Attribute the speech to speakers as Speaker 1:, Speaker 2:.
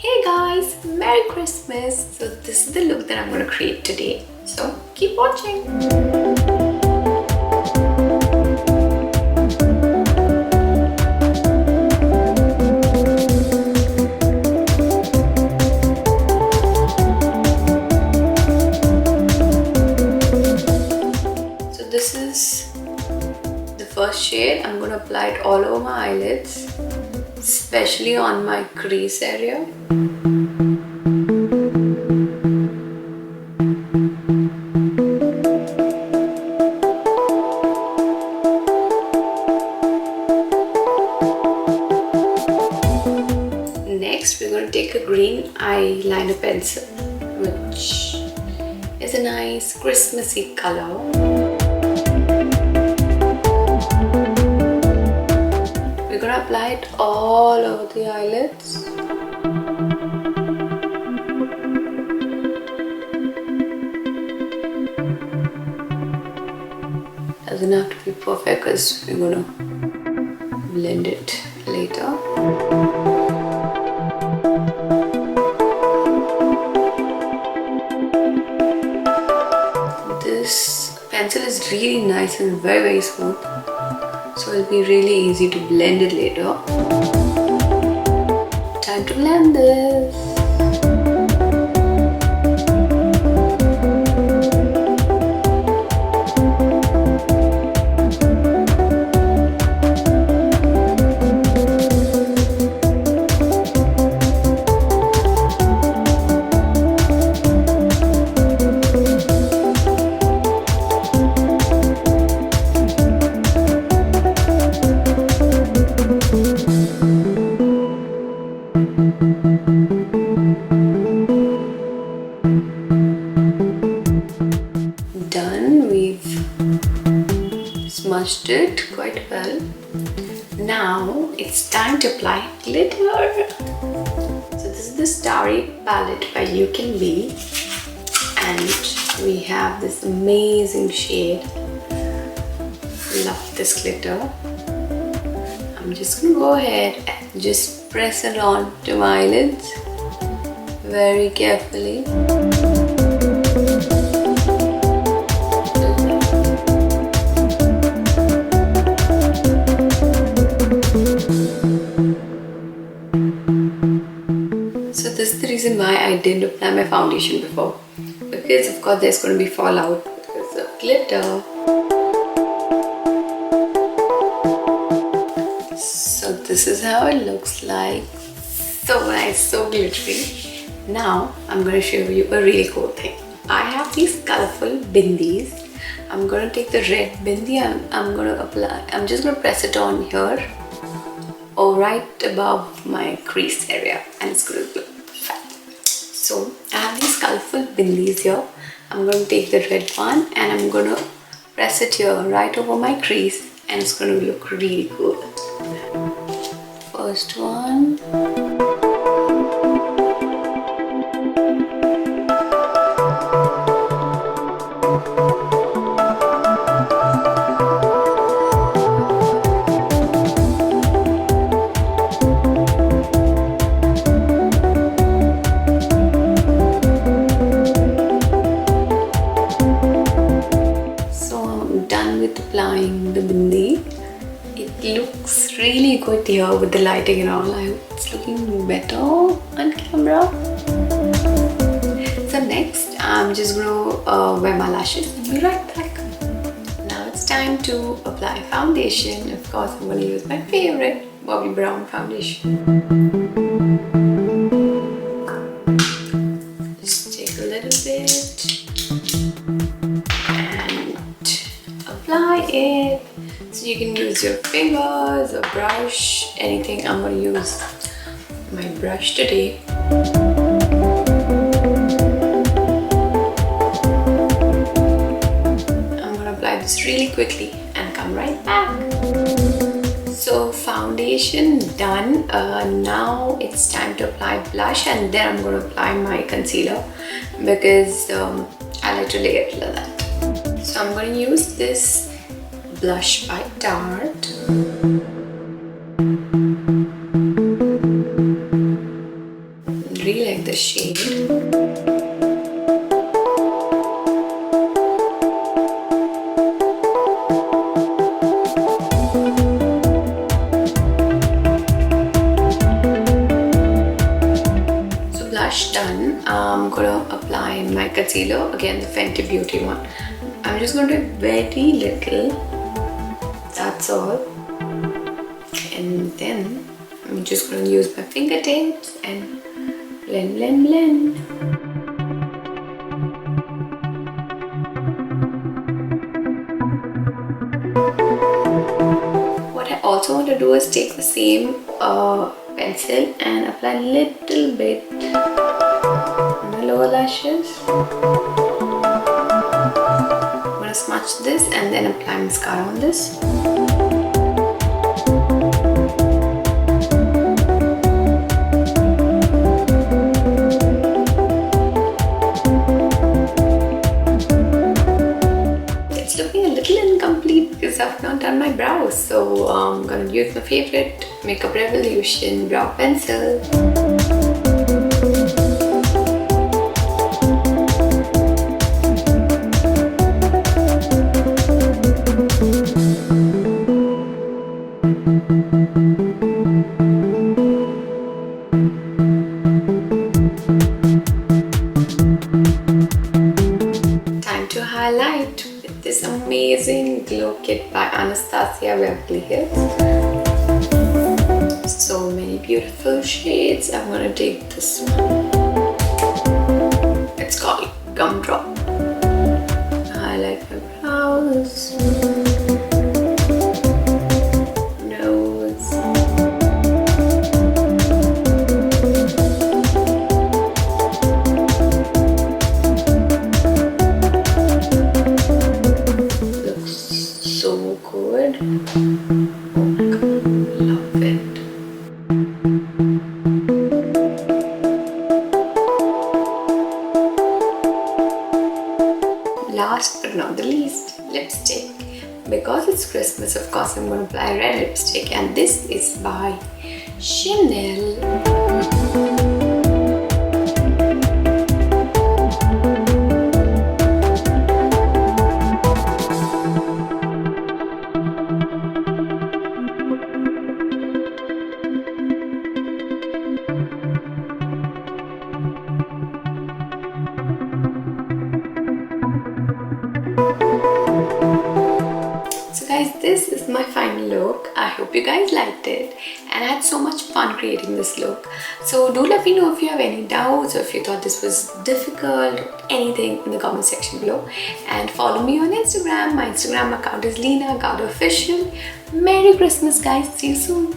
Speaker 1: Hey guys, Merry Christmas! So this is the look that I'm going to create today. So keep watching! So this is the first shade. I'm going to apply it all over my eyelids, especially on my crease area. Next, we're going to take a green eyeliner pencil, which is a nice Christmassy color. We're going to apply it all over the eyelids. Doesn't have to be perfect because we're going to blend it later. This pencil is really nice and very smooth, so it'll be really easy to blend it later. Time to blend this. Done, we've smudged it quite well. Now it's time to apply glitter. So this is the Starry palette by You Can Be, and we have this amazing shade. Love this glitter. I'm just gonna go ahead and just press it on to my eyelids very carefully. So this is the reason why I didn't apply my foundation before, because of course there's going to be fallout because of glitter. So this is how it looks like. So nice, so glittery. Now I'm going to show you a really cool thing. I have these colorful bindis. I'm going to take the red bindi and I'm just going to press it on here, or right above my crease area, and it's going to look fine. So I have these colorful bindis here. I'm going to take the red one and I'm going to press it here right over my crease, and it's going to look really cool. First one. Applying the bindi. It looks really good here with the lighting and all. It's looking better on camera. So next, I'm just gonna wear my lashes and be right back. Now it's time to apply foundation. Of course, I'm gonna use my favorite Bobbi brown foundation. Just take a little bit and apply it. So you can use your fingers or brush, anything. I'm going to use my brush today. I'm going to apply this really quickly and come right back. So foundation done. Now it's time to apply blush, and then I'm going to apply my concealer because I like to lay it like that. So I'm going to use this blush by Tarte. I'm gonna apply my concealer, again the Fenty Beauty one. I'm just gonna do very little, that's all. And then I'm just gonna use my fingertips and blend, blend, blend. What I also want to do is take the same pencil and apply a little bit on the lower lashes. I'm gonna smudge this and then apply mascara on this. It's looking a little incomplete because I've not done my brows, so I'm gonna use my favorite Makeup Revolution brow pencil. Time to highlight with this amazing glow kit by Anastasia Beverly Hills. So many beautiful shades. I'm gonna take this one. It's called Gumdrop. Highlight my brows, nose, looks so good. Oh my god, love it. Last but not the least, lipstick. Because it's Christmas, of course, I'm going to apply red lipstick, and this is by Chanel. So guys, this is my final look. I hope you guys liked it, and I had so much fun creating this look. So do let me know if you have any doubts or if you thought this was difficult or anything in the comment section below. And follow me on Instagram. My Instagram account is leena_official. Merry Christmas guys. See you soon.